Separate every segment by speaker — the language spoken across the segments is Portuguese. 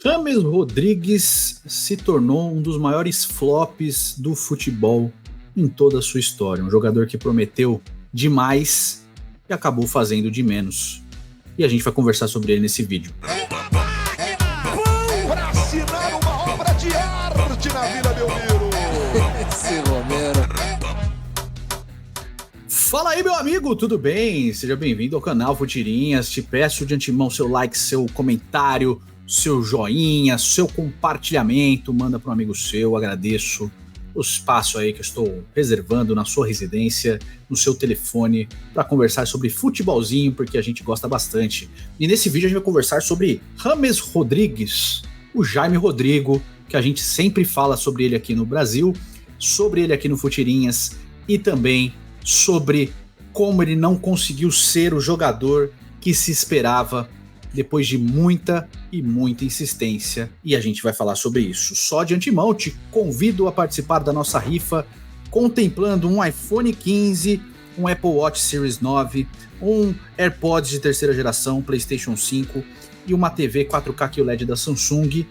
Speaker 1: James Rodrigues se tornou um dos maiores flops do futebol em toda a sua história. Um jogador que prometeu demais e acabou fazendo de menos. E a gente vai conversar sobre ele nesse vídeo.
Speaker 2: Para assinar uma obra de arte na Vila Belmiro.
Speaker 3: Esse Romero.
Speaker 1: Fala aí, meu amigo, tudo bem? Seja bem-vindo ao canal Futirinhas. Te peço de antemão seu like, seu comentário, seu joinha, seu compartilhamento. Manda para um amigo seu, agradeço o espaço aí que eu estou reservando na sua residência, no seu telefone, para conversar sobre futebolzinho, porque a gente gosta bastante. E nesse vídeo a gente vai conversar sobre James Rodrigues, o Jaime Rodrigo, que a gente sempre fala sobre ele aqui no Brasil, sobre ele aqui no Futirinhas e também sobre como ele não conseguiu ser o jogador que se esperava depois de muita e muita insistência, e a gente vai falar sobre isso. Só de antemão, te convido a participar da nossa rifa, contemplando um iPhone 15, um Apple Watch Series 9, um AirPods de terceira geração, PlayStation 5 e uma TV 4K QLED da Samsung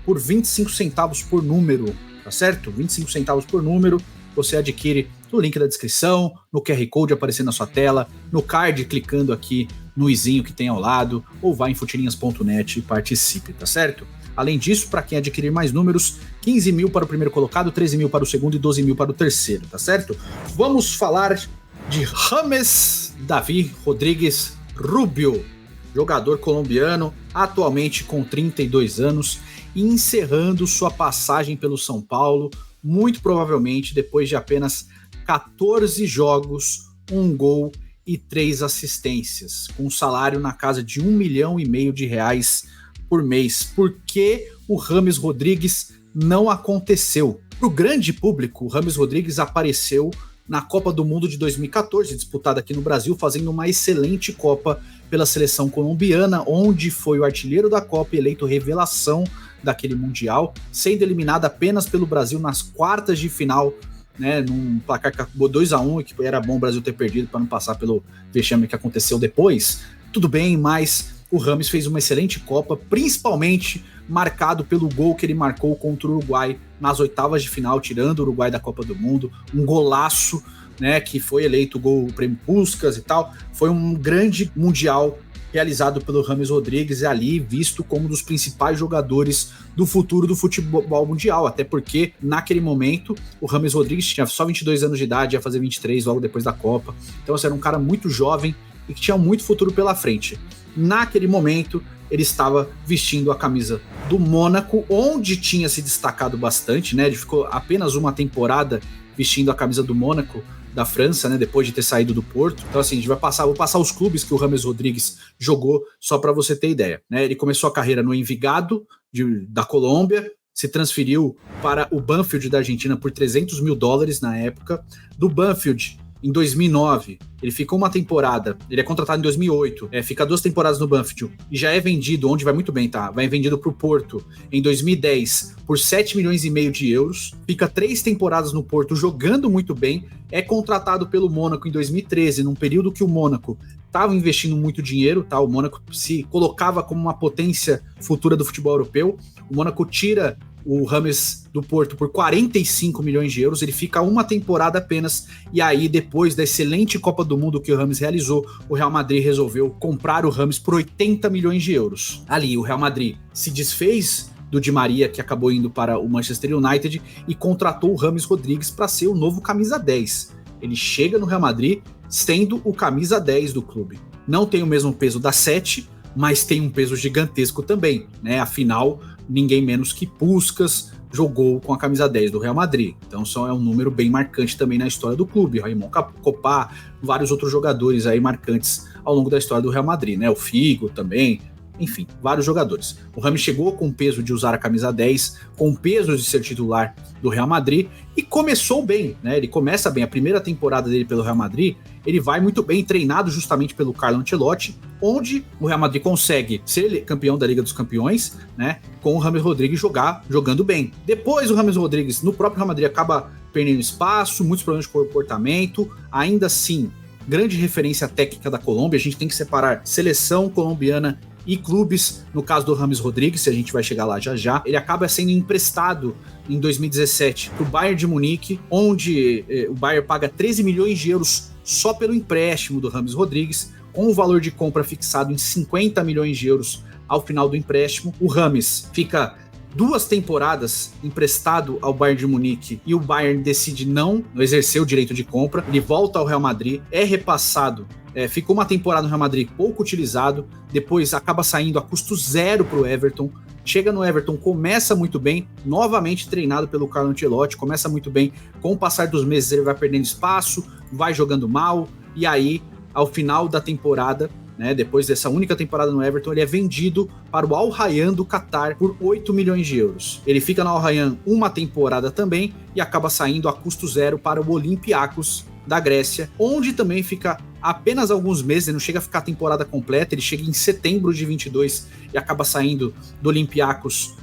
Speaker 1: por 25 centavos por número, tá certo? 25 centavos por número, você adquire no link da descrição, no QR Code aparecendo na sua tela, no card clicando aqui no izinho que tem ao lado, ou vai em futirinhas.net e participe, tá certo? Além disso, para quem adquirir mais números, 15 mil para o primeiro colocado, 13 mil para o segundo e 12 mil para o terceiro, tá certo? Vamos falar de James David Rodrigues Rubio, jogador colombiano, atualmente com 32 anos, e encerrando sua passagem pelo São Paulo, muito provavelmente depois de apenas 14 jogos, 1 gol e 3 assistências, com um salário na casa de R$1,5 milhão por mês. Por que o James Rodrigues não aconteceu? Para o grande público, o James Rodrigues apareceu na Copa do Mundo de 2014, disputada aqui no Brasil, fazendo uma excelente Copa pela seleção colombiana, onde foi o artilheiro da Copa, eleito revelação daquele Mundial, sendo eliminado apenas pelo Brasil nas quartas de final, né, num placar que acabou 2-1, que era bom o Brasil ter perdido para não passar pelo vexame que aconteceu depois. Tudo bem, mas o James fez uma excelente Copa, principalmente marcado pelo gol que ele marcou contra o Uruguai nas oitavas de final, tirando o Uruguai da Copa do Mundo, um golaço, né, que foi eleito o prêmio Puskás e tal. Foi um grande Mundial realizado pelo James Rodrigues, e ali visto como um dos principais jogadores do futuro do futebol mundial, até porque naquele momento o James Rodrigues tinha só 22 anos de idade, ia fazer 23 logo depois da Copa, então assim, era um cara muito jovem e que tinha muito futuro pela frente. Naquele momento ele estava vestindo a camisa do Mônaco, onde tinha se destacado bastante, né? Ele ficou apenas uma temporada vestindo a camisa do Mônaco da França, né, depois de ter saído do Porto. Então assim, a gente vou passar os clubes que o James Rodrigues jogou, só para você ter ideia, né? Ele começou a carreira no Envigado da Colômbia, se transferiu para o Banfield da Argentina por $300 mil na época. Do Banfield, em 2009, ele ficou uma temporada, ele é contratado em 2008, fica 2 temporadas no Banfield e já é vendido, onde vai muito bem, tá? Vai vendido pro Porto em 2010 por 7,5 milhões, fica 3 temporadas no Porto jogando muito bem, é contratado pelo Mônaco em 2013, num período que o Mônaco estava investindo muito dinheiro, tá? O Mônaco se colocava como uma potência futura do futebol europeu. O Mônaco tira o James do Porto por 45 milhões de euros, ele fica uma temporada apenas, e aí depois da excelente Copa do Mundo que o James realizou, o Real Madrid resolveu comprar o James por 80 milhões de euros. Ali o Real Madrid se desfez do Di Maria, que acabou indo para o Manchester United, e contratou o James Rodrigues para ser o novo camisa 10. Ele chega no Real Madrid sendo o camisa 10 do clube. Não tem o mesmo peso da 7, mas tem um peso gigantesco também, né? Afinal, ninguém menos que Puskás jogou com a camisa 10 do Real Madrid. Então é um número bem marcante também na história do clube. Raymond Kopa, vários outros jogadores aí marcantes ao longo da história do Real Madrid, né? O Figo também, enfim, vários jogadores. O James chegou com o peso de usar a camisa 10, com o peso de ser titular do Real Madrid, e começou bem, né? Ele começa bem, a primeira temporada dele pelo Real Madrid, ele vai muito bem, treinado justamente pelo Carlo Ancelotti, onde o Real Madrid consegue ser campeão da Liga dos Campeões, né? Com o James Rodrigues jogando bem. Depois o James Rodrigues, no próprio Real Madrid, acaba perdendo espaço, muitos problemas de comportamento, ainda assim grande referência técnica da Colômbia. A gente tem que separar seleção colombiana e clubes. No caso do James Rodrigues, a gente vai chegar lá já já, ele acaba sendo emprestado em 2017 para o Bayern de Munique, onde o Bayern paga 13 milhões de euros só pelo empréstimo do James Rodrigues, com o valor de compra fixado em 50 milhões de euros ao final do empréstimo. O James fica 2 temporadas emprestado ao Bayern de Munique e o Bayern decide não exercer o direito de compra. Ele volta ao Real Madrid, é repassado, ficou uma temporada no Real Madrid pouco utilizado, depois acaba saindo a custo zero para o Everton. Chega no Everton, começa muito bem, novamente treinado pelo Carlo Ancelotti, começa muito bem. Com o passar dos meses ele vai perdendo espaço, vai jogando mal, e aí ao final da temporada, depois dessa única temporada no Everton, ele é vendido para o Al Rayyan do Qatar por 8 milhões de euros. Ele fica no Al Rayyan uma temporada também e acaba saindo a custo zero para o Olympiacos da Grécia, onde também fica apenas alguns meses. Ele não chega a ficar a temporada completa, ele chega em setembro de 22 e acaba saindo do Olympiacos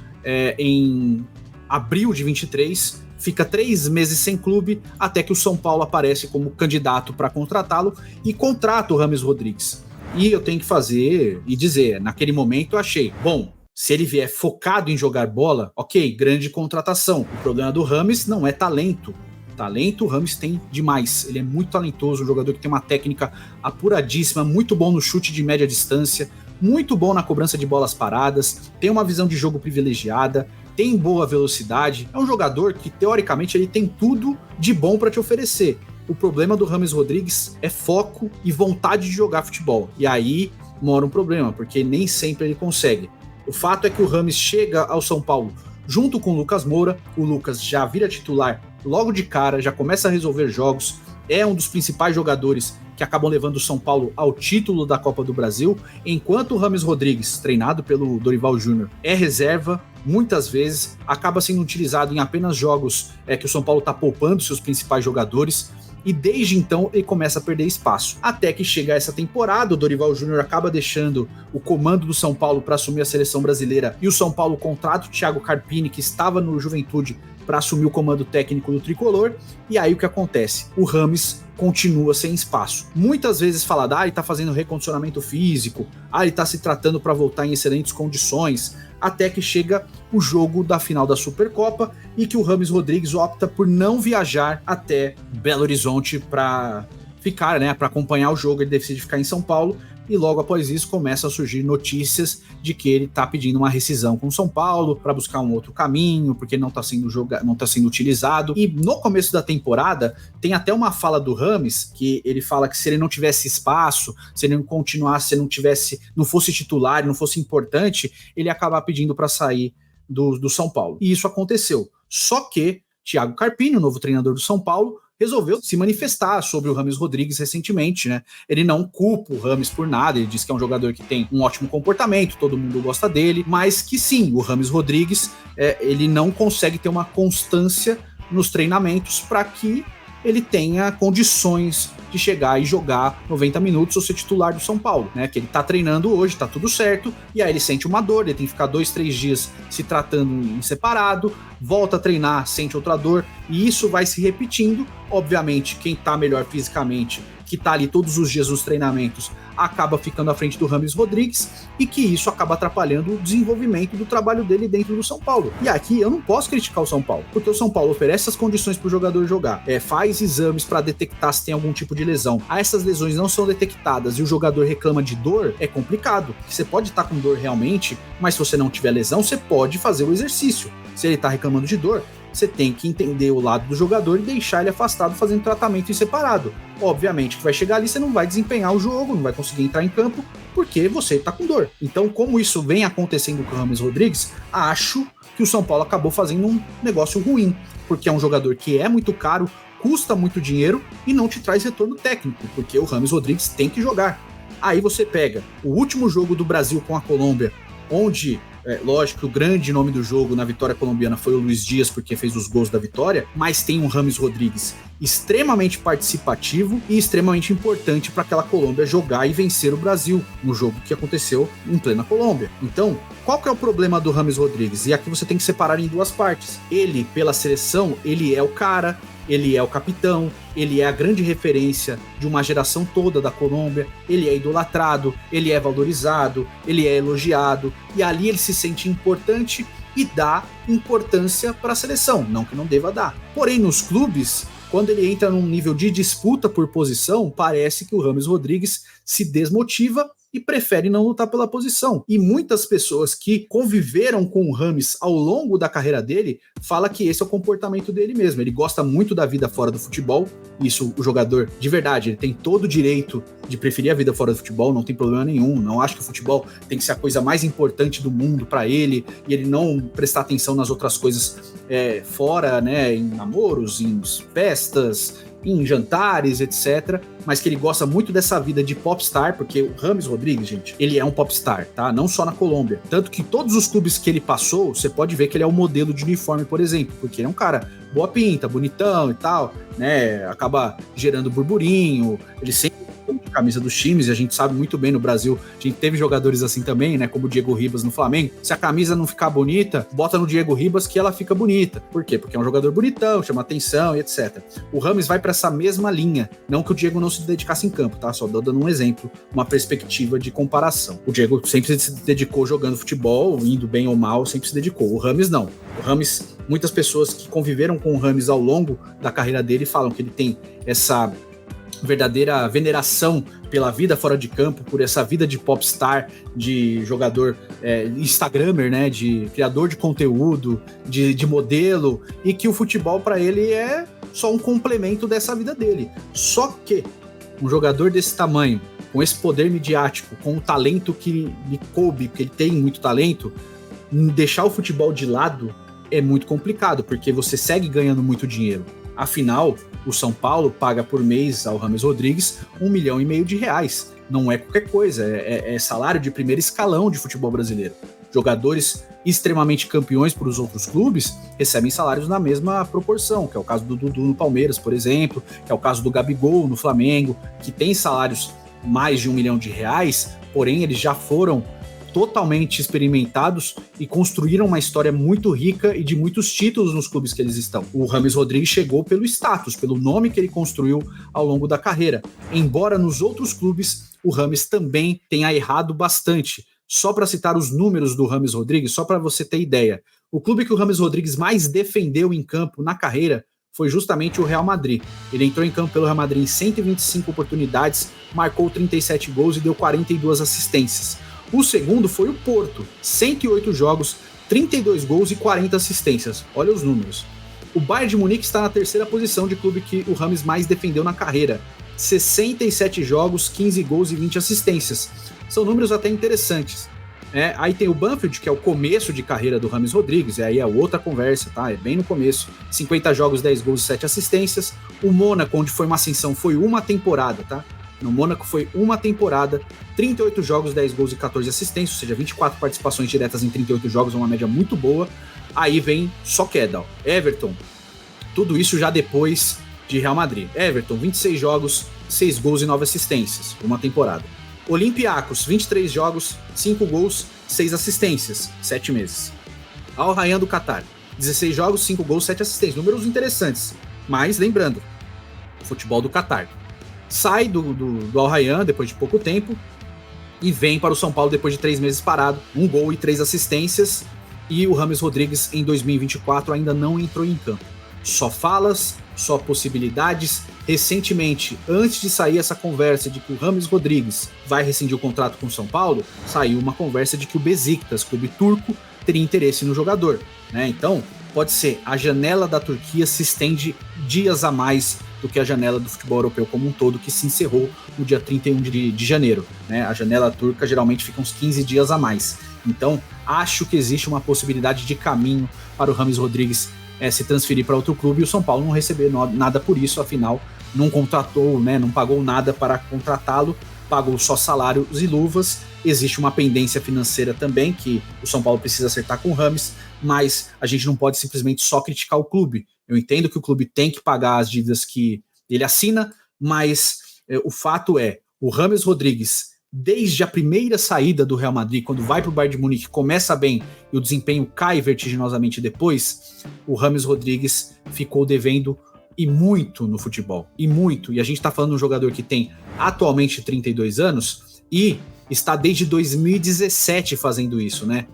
Speaker 1: em abril de 23, fica 3 meses sem clube, até que o São Paulo aparece como candidato para contratá-lo e contrata o James Rodrigues. E eu tenho que fazer e dizer, naquele momento eu achei, bom, se ele vier focado em jogar bola, ok, grande contratação. O problema do James não é talento. Talento o James tem demais, ele é muito talentoso, um jogador que tem uma técnica apuradíssima, muito bom no chute de média distância, muito bom na cobrança de bolas paradas, tem uma visão de jogo privilegiada, tem boa velocidade, é um jogador que teoricamente ele tem tudo de bom para te oferecer. O problema do James Rodrigues é foco e vontade de jogar futebol, e aí mora um problema, porque nem sempre ele consegue. O fato é que o James chega ao São Paulo junto com o Lucas Moura, o Lucas já vira titular logo de cara, já começa a resolver jogos, é um dos principais jogadores que acabam levando o São Paulo ao título da Copa do Brasil, enquanto o James Rodrigues, treinado pelo Dorival Júnior, é reserva, muitas vezes acaba sendo utilizado em apenas jogos que o São Paulo está poupando seus principais jogadores, e desde então ele começa a perder espaço. Até que chega essa temporada, o Dorival Júnior acaba deixando o comando do São Paulo para assumir a seleção brasileira, e o São Paulo contrata o Thiago Carpini, que estava no Juventude, para assumir o comando técnico do tricolor. E aí o que acontece? O James continua sem espaço. Muitas vezes falado, ele tá fazendo recondicionamento físico, ele tá se tratando para voltar em excelentes condições, até que chega o jogo da final da Supercopa e que o James Rodrigues opta por não viajar até Belo Horizonte para ficar, para acompanhar o jogo. Ele decide ficar em São Paulo, e logo após isso começam a surgir notícias de que ele está pedindo uma rescisão com o São Paulo para buscar um outro caminho, porque não está sendo utilizado. E no começo da temporada tem até uma fala do James, que ele fala que se ele não tivesse espaço, se ele não continuasse, se não fosse titular, não fosse importante, ele ia acabar pedindo para sair do São Paulo. E isso aconteceu. Só que Thiago Carpini, o novo treinador do São Paulo, resolveu se manifestar sobre o James Rodrigues recentemente, Ele não culpa o James por nada, ele diz que é um jogador que tem um ótimo comportamento, todo mundo gosta dele, mas que sim, o James Rodrigues, ele não consegue ter uma constância nos treinamentos para que ele tenha condições de chegar e jogar 90 minutos ou ser titular do São Paulo, Que ele tá treinando hoje, tá tudo certo, e aí ele sente uma dor, ele tem que ficar 2-3 dias se tratando em separado, volta a treinar, sente outra dor, e isso vai se repetindo. Obviamente, quem tá melhor fisicamente, que tá ali todos os dias nos treinamentos, acaba ficando à frente do James Rodrigues, e que isso acaba atrapalhando o desenvolvimento do trabalho dele dentro do São Paulo. E aqui eu não posso criticar o São Paulo, porque o São Paulo oferece as condições para o jogador jogar, faz exames para detectar se tem algum tipo de lesão. Essas lesões não são detectadas e o jogador reclama de dor, é complicado. Você pode estar com dor realmente, mas se você não tiver lesão, você pode fazer o exercício. Se ele está reclamando de dor, você tem que entender o lado do jogador e deixar ele afastado fazendo tratamento em separado. Obviamente que vai chegar ali, você não vai desempenhar o jogo, não vai conseguir entrar em campo, porque você está com dor. Então, como isso vem acontecendo com o James Rodrigues, acho que o São Paulo acabou fazendo um negócio ruim, porque é um jogador que é muito caro, custa muito dinheiro e não te traz retorno técnico, porque o James Rodrigues tem que jogar. Aí você pega o último jogo do Brasil com a Colômbia, onde lógico que o grande nome do jogo na vitória colombiana foi o Luiz Dias, porque fez os gols da vitória, mas tem um James Rodrigues extremamente participativo e extremamente importante para aquela Colômbia jogar e vencer o Brasil no jogo que aconteceu em plena Colômbia. Então, qual que é o problema do James Rodrigues? E aqui você tem que separar em duas partes. Ele, pela seleção, ele é o cara, ele é o capitão, ele é a grande referência de uma geração toda da Colômbia, ele é idolatrado, ele é valorizado, ele é elogiado, e ali ele se sente importante e dá importância para a seleção, não que não deva dar. Porém, nos clubes, quando ele entra num nível de disputa por posição, parece que o James Rodrigues se desmotiva e prefere não lutar pela posição. E muitas pessoas que conviveram com o James ao longo da carreira dele falam que esse é o comportamento dele mesmo. Ele gosta muito da vida fora do futebol. Isso, o jogador, de verdade, ele tem todo o direito de preferir a vida fora do futebol, não tem problema nenhum. Não acho que o futebol tem que ser a coisa mais importante do mundo para ele e ele não prestar atenção nas outras coisas fora, né, em namoros, em festas, em jantares, etc. Mas que ele gosta muito dessa vida de popstar, porque o James Rodrigues, gente, ele é um popstar, tá? Não só na Colômbia. Tanto que todos os clubes que ele passou, você pode ver que ele é o modelo de uniforme, por exemplo, porque ele é um cara boa pinta, bonitão e tal, né? Acaba gerando burburinho, ele sempre de camisa dos times, e a gente sabe muito bem no Brasil, a gente teve jogadores assim também, né, como o Diego Ribas no Flamengo. Se a camisa não ficar bonita, bota no Diego Ribas que ela fica bonita. Por quê? Porque é um jogador bonitão, chama atenção e etc. O James vai para essa mesma linha, não que o Diego não se dedicasse em campo, tá? Só dando um exemplo, uma perspectiva de comparação. O Diego sempre se dedicou jogando futebol, indo bem ou mal, sempre se dedicou. O James não. O James, muitas pessoas que conviveram com o James ao longo da carreira dele falam que ele tem essa verdadeira veneração pela vida fora de campo, por essa vida de popstar, de jogador instagramer, né, de criador de conteúdo, de modelo, e que o futebol para ele é só um complemento dessa vida dele. Só que um jogador desse tamanho, com esse poder midiático, com o talento que lhe coube, porque ele tem muito talento, deixar o futebol de lado é muito complicado, porque você segue ganhando muito dinheiro. Afinal, o São Paulo paga por mês ao James Rodrigues R$1,5 milhão. Não é qualquer coisa, é salário de primeiro escalão de futebol brasileiro. Jogadores extremamente campeões para os outros clubes recebem salários na mesma proporção, que é o caso do Dudu no Palmeiras, por exemplo, que é o caso do Gabigol no Flamengo, que tem salários mais de R$1 milhão, porém eles já foram totalmente experimentados e construíram uma história muito rica e de muitos títulos nos clubes que eles estão. O James Rodrigues chegou pelo status, pelo nome que ele construiu ao longo da carreira. Embora nos outros clubes o James também tenha errado bastante. Só para citar os números do James Rodrigues, só para você ter ideia, o clube que o James Rodrigues mais defendeu em campo na carreira foi justamente o Real Madrid. Ele entrou em campo pelo Real Madrid em 125 oportunidades, marcou 37 gols e deu 42 assistências. O segundo foi o Porto, 108 jogos, 32 gols e 40 assistências. Olha os números. O Bayern de Munique está na terceira posição de clube que o James mais defendeu na carreira. 67 jogos, 15 gols e 20 assistências. São números até interessantes. Aí tem o Banfield, que é o começo de carreira do James Rodrigues, aí é outra conversa, tá? É bem no começo. 50 jogos, 10 gols e 7 assistências. O Mônaco, onde foi uma ascensão, foi uma temporada, tá? No Mônaco foi uma temporada, 38 jogos, 10 gols e 14 assistências, ou seja, 24 participações diretas em 38 jogos, uma média muito boa. Aí vem só queda, ó. Everton, tudo isso já depois de Real Madrid. Everton, 26 jogos, 6 gols e 9 assistências, uma temporada. Olympiacos, 23 jogos, 5 gols, 6 assistências, 7 meses. Al Rayyan do Catar, 16 jogos, 5 gols, 7 assistências, números interessantes, mas lembrando, futebol do Catar. Sai do Al Rayyan depois de pouco tempo e vem para o São Paulo depois de 3 meses parado, 1 gol e 3 assistências, e o James Rodrigues em 2024 ainda não entrou em campo. Só falas, só possibilidades. Recentemente, antes de sair essa conversa de que o James Rodrigues vai rescindir o contrato com o São Paulo, saiu uma conversa de que o Besiktas, clube turco, teria interesse no jogador, né? Então, pode ser, a janela da Turquia se estende dias a mais do que a janela do futebol europeu como um todo, que se encerrou no dia 31 de janeiro, né? A janela turca geralmente fica uns 15 dias a mais. Então, acho que existe uma possibilidade de caminho para o James Rodrigues se transferir para outro clube, e o São Paulo não receber nada por isso, afinal, não contratou, né? Não pagou nada para contratá-lo, pagou só salários e luvas. Existe uma pendência financeira também, que o São Paulo precisa acertar com o James, mas a gente não pode simplesmente só criticar o clube. Eu entendo que o clube tem que pagar as dívidas que ele assina, mas o fato é, o James Rodrigues, desde a primeira saída do Real Madrid, quando vai para o Bayern de Munique, começa bem e o desempenho cai vertiginosamente depois, o James Rodrigues ficou devendo e muito no futebol, e a gente tá falando de um jogador que tem atualmente 32 anos e está desde 2017 fazendo isso, né?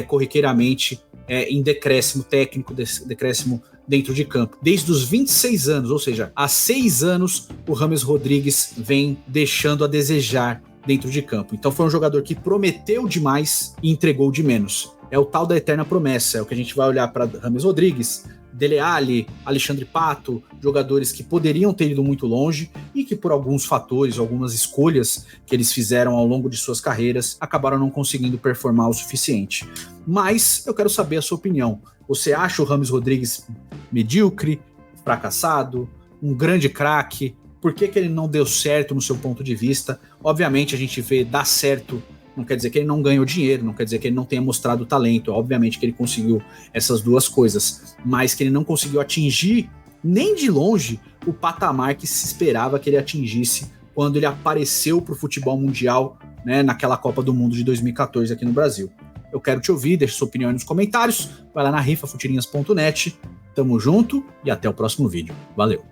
Speaker 1: Corriqueiramente, em decréscimo técnico, decréscimo dentro de campo. Desde os 26 anos, ou seja, há 6 anos, o James Rodrigues vem deixando a desejar dentro de campo. Então foi um jogador que prometeu demais e entregou de menos. É o tal da eterna promessa, é o que a gente vai olhar para James Rodrigues, Dele Alli, Alexandre Pato, jogadores que poderiam ter ido muito longe e que por alguns fatores, algumas escolhas que eles fizeram ao longo de suas carreiras, acabaram não conseguindo performar o suficiente. Mas eu quero saber a sua opinião. Você acha o James Rodrigues medíocre, fracassado, um grande craque? Por que ele não deu certo no seu ponto de vista? Obviamente a gente vê dar certo, não quer dizer que ele não ganhou dinheiro, não quer dizer que ele não tenha mostrado talento, obviamente que ele conseguiu essas duas coisas, mas que ele não conseguiu atingir nem de longe o patamar que se esperava que ele atingisse quando ele apareceu para o futebol mundial, né, naquela Copa do Mundo de 2014 aqui no Brasil. Eu quero te ouvir, deixe sua opinião aí nos comentários, vai lá na rifafutirinhas.net, tamo junto e até o próximo vídeo. Valeu!